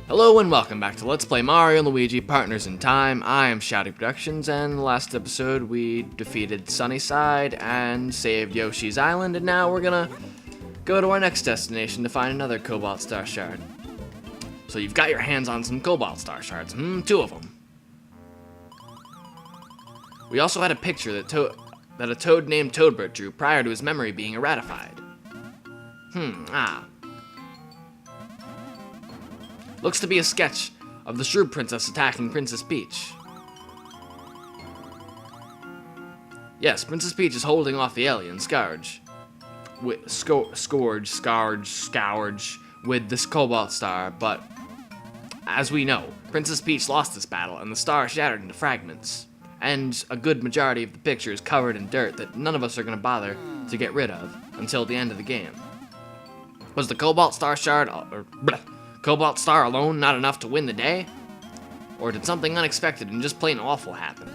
Hello and welcome back to Let's Play Mario & Luigi Partners in Time. I am Shouty Productions, and last episode we defeated Sunnyside and saved Yoshi's Island, and now we're gonna go to our next destination to find another Cobalt Star Shard. So you've got your hands on some Cobalt Star Shards, two of them. We also had a picture that a toad named Toadbert drew prior to his memory being erratified. Looks to be a sketch of the Shrew Princess attacking Princess Peach. Yes, Princess Peach is holding off the alien Scourge with this Cobalt Star, but as we know, Princess Peach lost this battle and the star shattered into fragments, and a good majority of the picture is covered in dirt that none of us are going to bother to get rid of until the end of the game. Was the Cobalt Star Cobalt Star alone not enough to win the day? Or did something unexpected and just plain awful happen?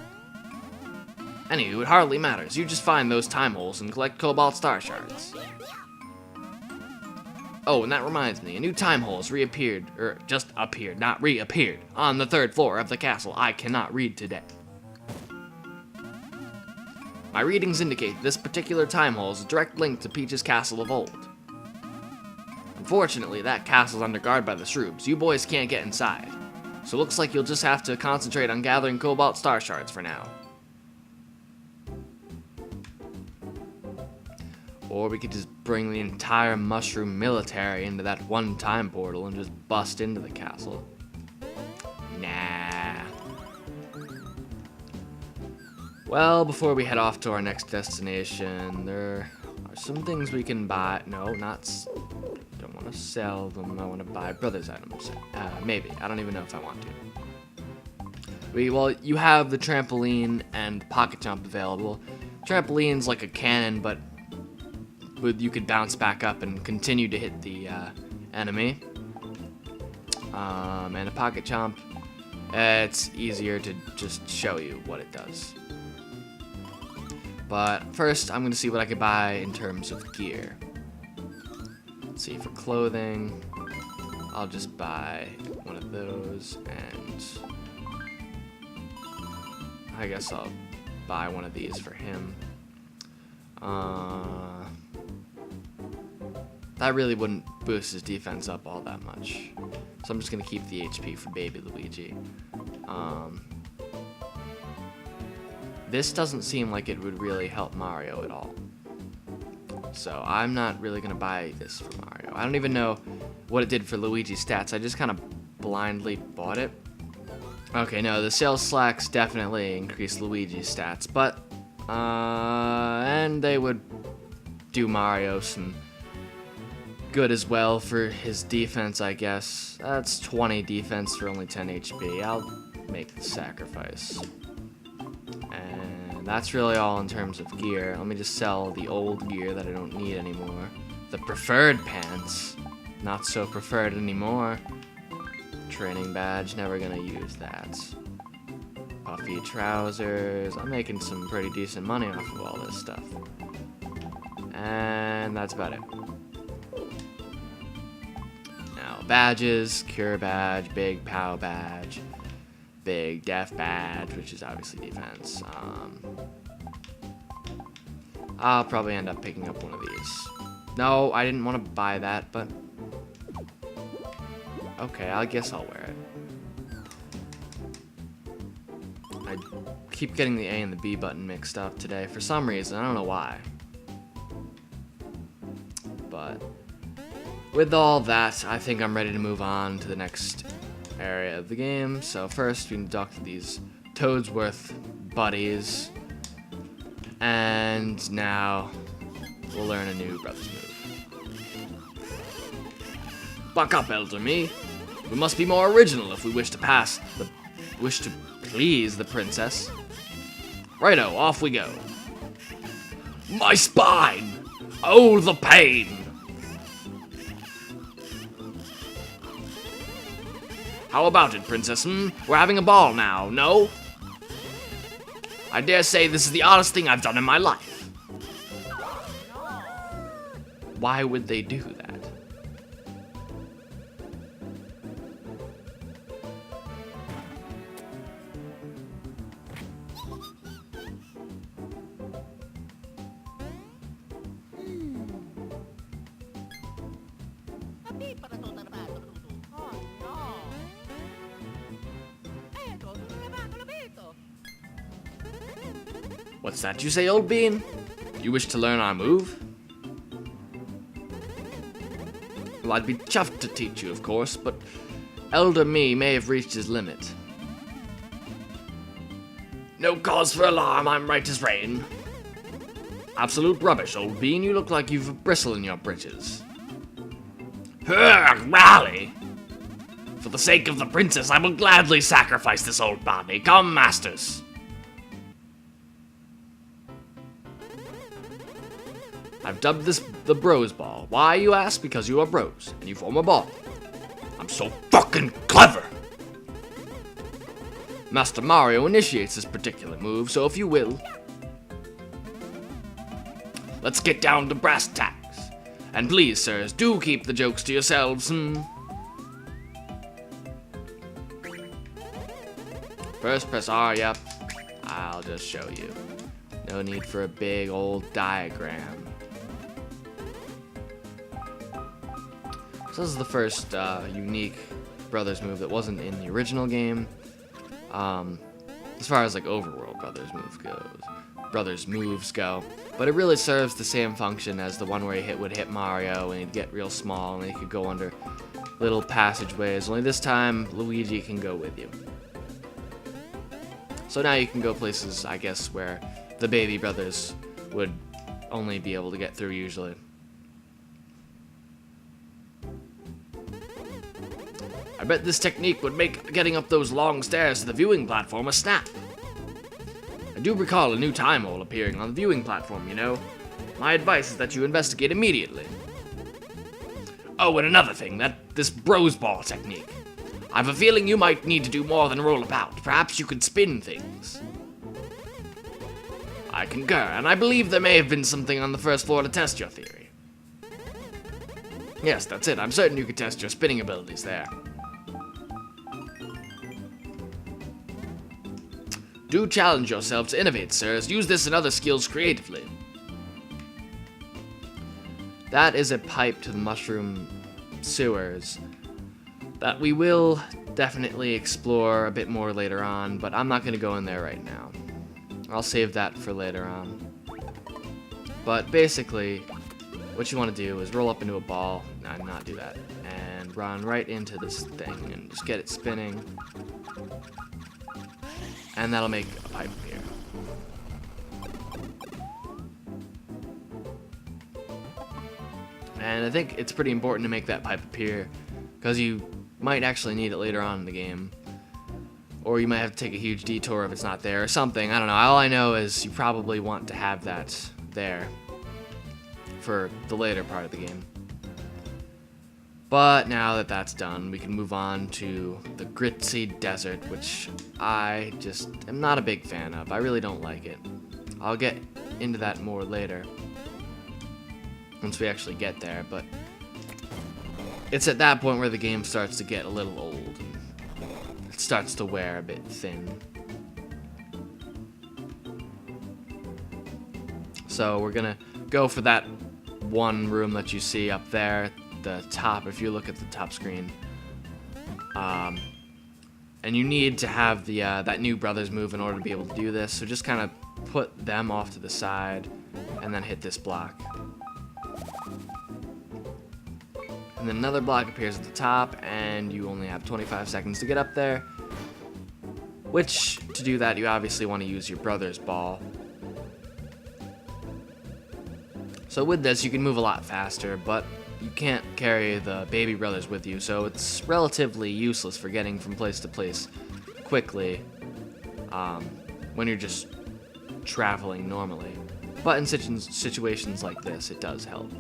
Anywho, it hardly matters. You just find those time holes and collect Cobalt Star Shards. Oh, and that reminds me, a new time hole has reappeared, not reappeared, on the 3rd floor of the castle. I cannot read today. My readings indicate this particular time hole is a direct link to Peach's castle of old. Unfortunately, that castle's under guard by the Shroobs. You boys can't get inside. So looks like you'll just have to concentrate on gathering Cobalt Star Shards for now. Or we could just bring the entire mushroom military into that one time portal and just bust into the castle. Nah. Well, before we head off to our next destination, there are some things we can buy. No, don't want to sell them. I want to buy brothers' items. Maybe. I don't even know if I want to. Well, you have the trampoline and pocket jump available. Trampoline's like a cannon, but you could bounce back up and continue to hit the enemy. And a pocket jump, it's easier to just show you what it does. But first, I'm going to see what I can buy in terms of gear. Let's see, for clothing, I'll just buy one of those, and I guess I'll buy one of these for him. That really wouldn't boost his defense up all that much, so I'm just going to keep the HP for Baby Luigi. This doesn't seem like it would really help Mario at all. So I'm not really going to buy this for Mario. I don't even know what it did for Luigi's stats. I just kind of blindly bought it. Okay, no, the sales slacks definitely increase Luigi's stats, but and they would do Mario some good as well for his defense, I guess. That's 20 defense for only 10 HP. I'll make the sacrifice. And that's really all in terms of gear. Let me just sell the old gear that I don't need anymore. The preferred pants, not so preferred anymore. Training badge, never gonna use that. Puffy trousers, I'm making some pretty decent money off of all this stuff. And that's about it. Now, badges, Cure badge, Big Pow badge, Big Def badge, which is obviously defense. I'll probably end up picking up one of these. No, I didn't want to buy that, but okay, I guess I'll wear it. I keep getting the A and the B button mixed up today for some reason. I don't know why. But with all that, I think I'm ready to move on to the next area of the game. So first, we can talk to these Toadsworth buddies. And now, we'll learn a new Brothers move. Buck up, Elder Me. We must be more original if we wish to please the princess. Righto, off we go. My spine! Oh, the pain! How about it, princess? We're having a ball now, no? I dare say this is the oddest thing I've done in my life. Why would they do that? What's that you say, old bean? You wish to learn our move? Well, I'd be chuffed to teach you, of course, but Elder Me may have reached his limit. No cause for alarm, I'm right as rain. Absolute rubbish, old bean. You look like you've a bristle in your britches. Rally! For the sake of the princess, I will gladly sacrifice this old body. Come, masters. I've dubbed this the Bros Ball. Why, you ask? Because you are bros, and you form a ball. I'm so fucking clever! Master Mario initiates this particular move, so if you will... Let's get down to brass tacks. And please, sirs, do keep the jokes to yourselves, First press R, yep. I'll just show you. No need for a big old diagram. So this is the first unique Brothers move that wasn't in the original game. As far as like overworld Brothers moves go. But it really serves the same function as the one where you would hit Mario and he'd get real small and he could go under little passageways. Only this time, Luigi can go with you. So now you can go places, I guess, where the baby brothers would only be able to get through usually. I bet this technique would make getting up those long stairs to the viewing platform a snap. I do recall a new time hole appearing on the viewing platform, you know. My advice is that you investigate immediately. Oh, and another thing, this Bros Ball technique. I've a feeling you might need to do more than roll about. Perhaps you could spin things. I concur, and I believe there may have been something on the first floor to test your theory. Yes, that's it. I'm certain you could test your spinning abilities there. Do challenge yourself to innovate, sirs. Use this and other skills creatively. That is a pipe to the mushroom sewers that we will definitely explore a bit more later on, but I'm not going to go in there right now. I'll save that for later on. But basically, what you want to do is roll up into a ball, no, not do that, and run right into this thing and just get it spinning. And that'll make a pipe appear. And I think it's pretty important to make that pipe appear, because you might actually need it later on in the game. Or you might have to take a huge detour if it's not there, or something. I don't know. All I know is you probably want to have that there for the later part of the game. But now that that's done, we can move on to the Gritzy Desert, which I just am not a big fan of. I really don't like it. I'll get into that more later, once we actually get there, but it's at that point where the game starts to get a little old, and it starts to wear a bit thin. So we're gonna go for that one room that you see up there at the top, if you look at the top screen. And you need to have the that new brothers move in order to be able to do this, so just kind of put them off to the side and then hit this block. And then another block appears at the top, and you only have 25 seconds to get up there. Which, to do that, you obviously want to use your brother's ball. So with this, you can move a lot faster, but you can't carry the baby brothers with you, so it's relatively useless for getting from place to place quickly when you're just traveling normally. But in situations like this, it does help.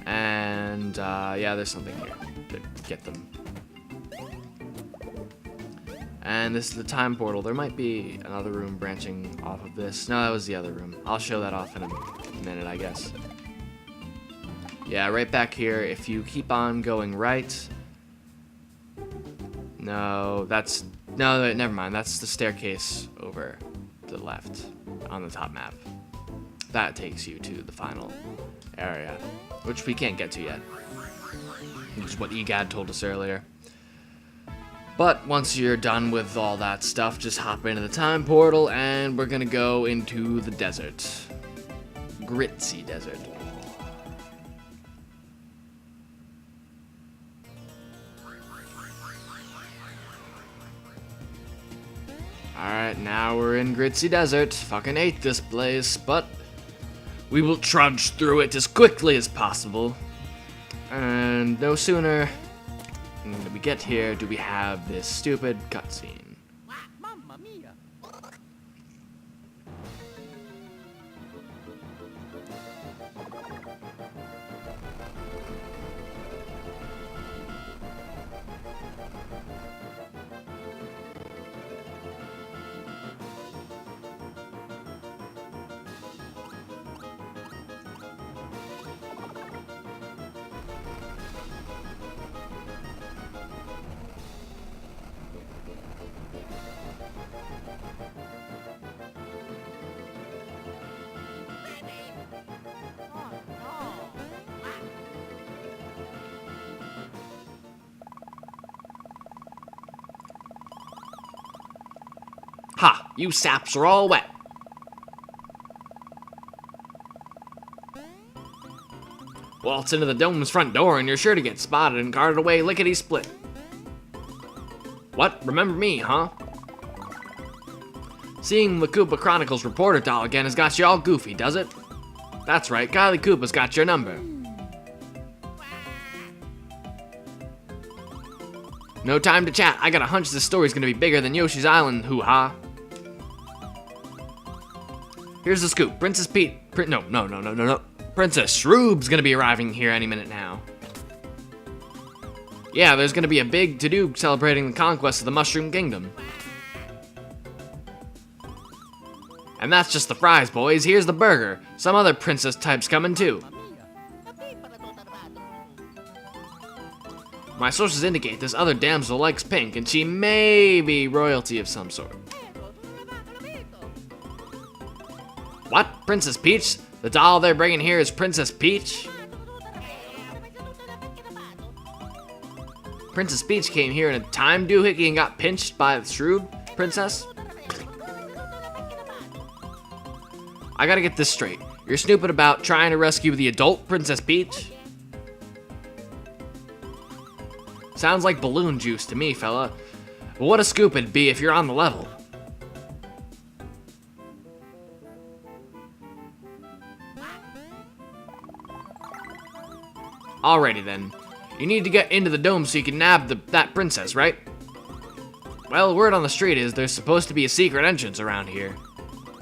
And yeah, there's something here to get them. And this is the time portal. There might be another room branching off of this. No, that was the other room. I'll show that off in a minute, I guess. Yeah, right back here. If you keep on going right... No, that's... No, never mind. That's the staircase over to the left on the top map. That takes you to the final area, which we can't get to yet, which is what EGAD told us earlier. But once you're done with all that stuff, just hop into the time portal and we're gonna go into the desert. Gritzy Desert. Alright, now we're in Gritzy Desert. Fucking hate this place, but we will trudge through it as quickly as possible. And no sooner do we get here, do we have this stupid cutscene. Mamma mia! Ha! You saps are all wet. Waltz into the dome's front door and you're sure to get spotted and carted away lickety-split. What? Remember me, huh? Seeing the Koopa Chronicles reporter doll again has got you all goofy, does it? That's right, Kylie Koopa's got your number. No time to chat. I got a hunch this story's gonna be bigger than Yoshi's Island, hoo-ha. Here's the scoop. Princess Peach... No. Princess Shroob's gonna be arriving here any minute now. Yeah, there's gonna be a big to-do celebrating the conquest of the Mushroom Kingdom. And that's just the fries, boys. Here's the burger. Some other princess type's coming too. My sources indicate this other damsel likes pink, and she may be royalty of some sort. What? Princess Peach? The doll they're bringing here is Princess Peach? Princess Peach came here in a time doohickey and got pinched by the Shroob princess? I gotta get this straight. You're snooping about trying to rescue the adult Princess Peach? Sounds like balloon juice to me, fella. But what a scoop it'd be if you're on the level. Alrighty then. You need to get into the dome so you can nab that princess, right? Well, word on the street is there's supposed to be a secret entrance around here.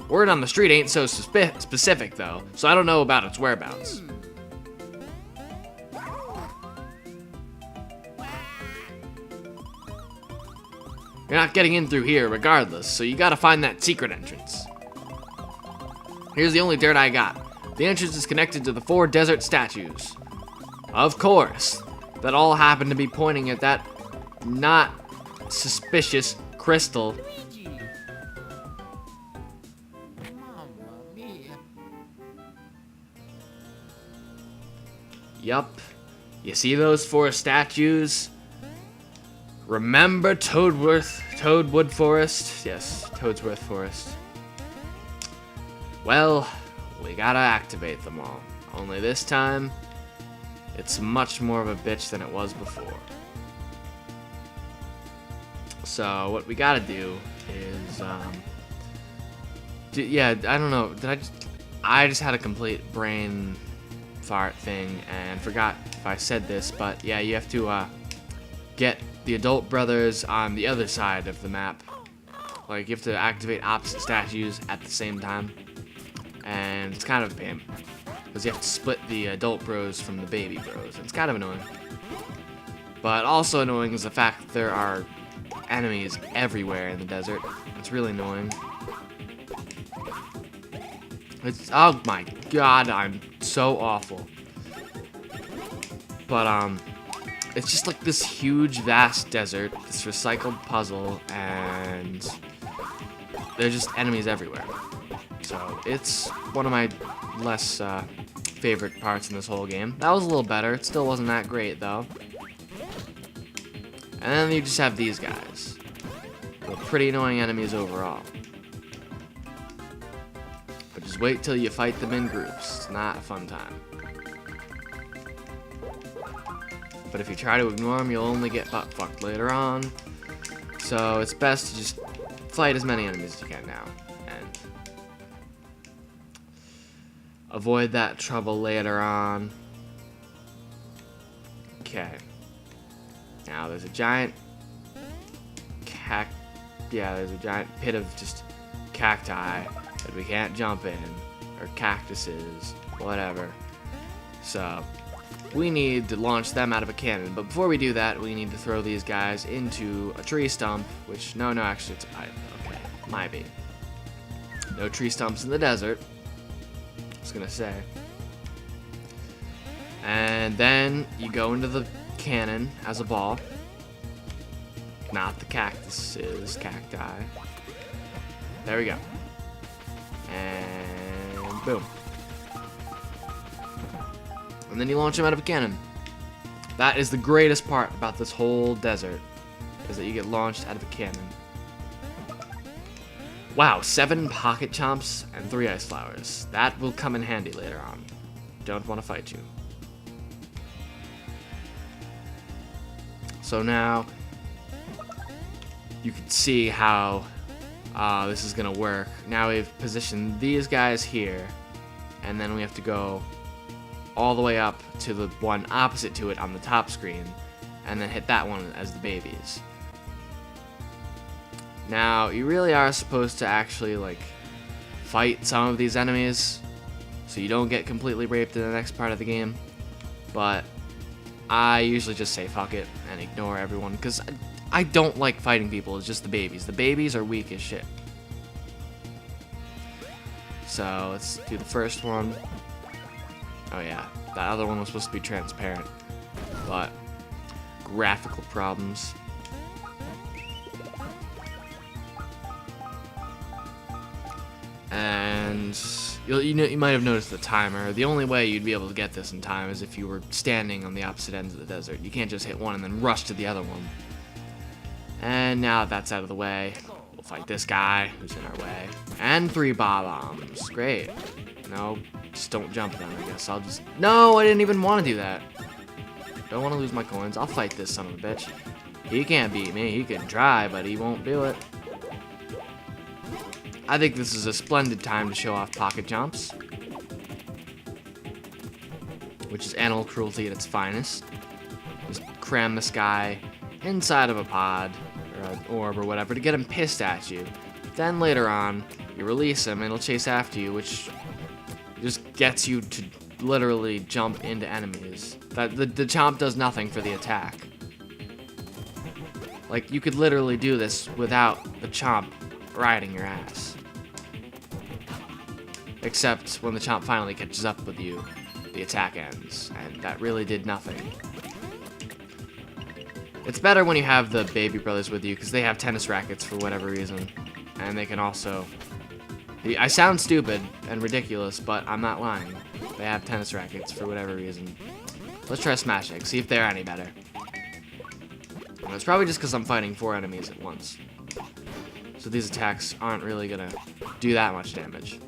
Word on the street ain't so specific though, so I don't know about its whereabouts. You're not getting in through here regardless, so you gotta find that secret entrance. Here's the only dirt I got. The entrance is connected to the 4 desert statues. Of course, that all happen to be pointing at that not suspicious crystal. Luigi! Mamma mia! Yup. You see those 4 statues? Remember Toadwood Forest? Yes, Toadsworth Forest. Well, we gotta activate them all. Only this time, it's much more of a bitch than it was before. So what we gotta do is, yeah, I don't know. I just had a complete brain fart thing and forgot if I said this, but yeah, you have to get the adult brothers on the other side of the map. Like you have to activate opposite statues at the same time, and it's kind of a pain. Because you have to split the adult bros from the baby bros. It's kind of annoying. But also annoying is the fact that there are enemies everywhere in the desert. It's really annoying. Oh my god, I'm so awful. But, it's just like this huge, vast desert, this recycled puzzle, and there's just enemies everywhere. So, it's one of my less, favorite parts in this whole game. That was a little better. It still wasn't that great, though. And then you just have these guys. They're pretty annoying enemies overall. But just wait till you fight them in groups. It's not a fun time. But if you try to ignore them, you'll only get butt fucked later on. So it's best to just fight as many enemies as you can now. And avoid that trouble later on. Okay. Now there's a giant there's a giant pit of just cacti that we can't jump in, or cactuses, whatever. So we need to launch them out of a cannon, but before we do that, we need to throw these guys into a tree stump, which, no, actually it's a pipe. Okay, might be. No tree stumps in the desert, I was gonna say. And then you go into the cannon as a ball. Not the cactuses, cacti. There we go. And boom. And then you launch them out of a cannon. That is the greatest part about this whole desert, is that you get launched out of a cannon. Wow, 7 pocket chomps and 3 ice flowers. That will come in handy later on. Don't want to fight you. So now you can see how this is gonna work. Now we've positioned these guys here, and then we have to go all the way up to the one opposite to it on the top screen, and then hit that one as the babies. Now you really are supposed to actually like fight some of these enemies so you don't get completely raped in the next part of the game, but I usually just say fuck it and ignore everyone because I don't like fighting people. It's just the babies. The babies are weak as shit. So let's do the first one. Oh yeah, that other one was supposed to be transparent, but graphical problems. And you might have noticed the timer. The only way you'd be able to get this in time is if you were standing on the opposite ends of the desert. You can't just hit one and then rush to the other one. And now that's out of the way, we'll fight this guy who's in our way. And 3 bombs. Great. No, just don't jump then, I guess. No, I didn't even want to do that. Don't want to lose my coins. I'll fight this son of a bitch. He can't beat me. He can try, but he won't do it. I think this is a splendid time to show off pocket jumps, which is animal cruelty at its finest. Just cram this guy inside of a pod or an orb or whatever to get him pissed at you. Then later on, you release him and he'll chase after you, which just gets you to literally jump into enemies. The chomp does nothing for the attack. Like, you could literally do this without the chomp riding your ass. Except when the chomp finally catches up with you, the attack ends, and that really did nothing. It's better when you have the baby brothers with you, because they have tennis rackets for whatever reason, and they can also... I sound stupid and ridiculous, but I'm not lying. They have tennis rackets for whatever reason. Let's try Smash Egg, see if they're any better. And it's probably just because I'm fighting 4 enemies at once. So these attacks aren't really gonna do that much damage.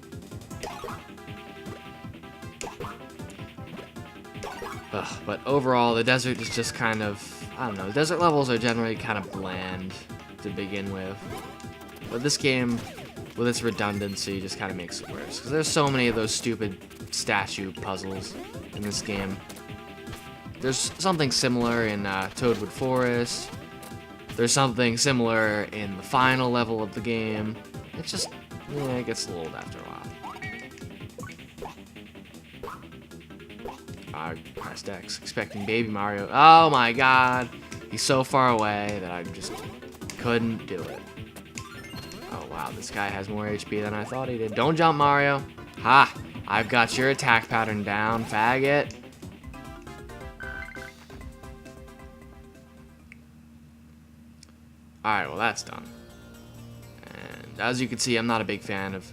Ugh, but overall, the desert is just kind of, I don't know, desert levels are generally kind of bland to begin with. But this game, with its redundancy, just kind of makes it worse. Because there's so many of those stupid statue puzzles in this game. There's something similar in Toadwood Forest. There's something similar in the final level of the game. It's just, yeah, it gets old after a while. I pressed X, expecting Baby Mario. Oh my god! He's so far away that I just couldn't do it. Oh wow, this guy has more HP than I thought he did. Don't jump, Mario! Ha! I've got your attack pattern down, faggot! Alright, well that's done. And as you can see, I'm not a big fan of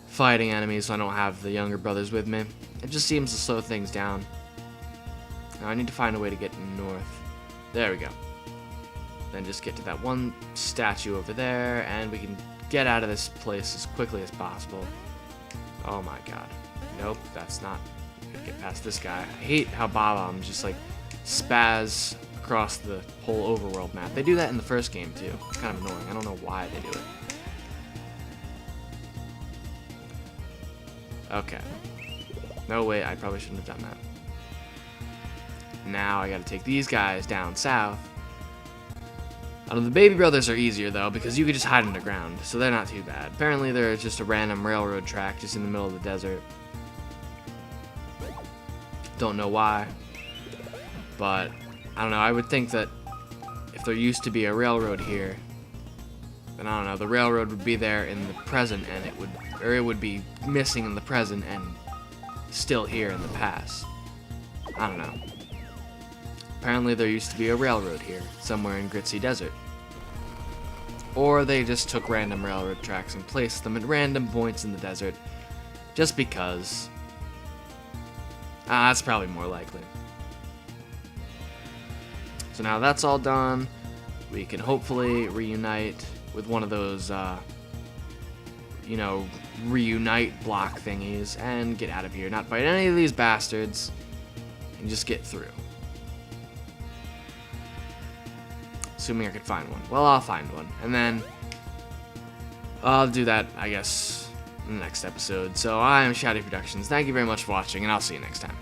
fighting enemies, so I don't have the younger brothers with me. It just seems to slow things down. Now I need to find a way to get north. There we go. Then just get to that one statue over there, and we can get out of this place as quickly as possible. Oh my god. Nope, that's not. Gonna get past this guy. I hate how Bob-ombs just like spaz across the whole overworld map. They do that in the first game too. It's kind of annoying. I don't know why they do it. Okay. No, wait, I probably shouldn't have done that. Now I gotta take these guys down south. The baby brothers are easier though, because you could just hide underground, so they're not too bad. Apparently they're just a random railroad track just in the middle of the desert. Don't know why, but I don't know, I would think that if there used to be a railroad here, then I don't know, the railroad would be there in the present and it would be missing in the present and still here in the past. I don't know. Apparently there used to be a railroad here, somewhere in Gritzy Desert. Or they just took random railroad tracks and placed them at random points in the desert, just because. That's probably more likely. So now that's all done, we can hopefully reunite with one of those, reunite block thingies and get out of here. Not fight any of these bastards, and just get through. Assuming I could find one. Well, I'll find one. And then I'll do that, I guess, in the next episode. So I am Shouty Productions. Thank you very much for watching, and I'll see you next time.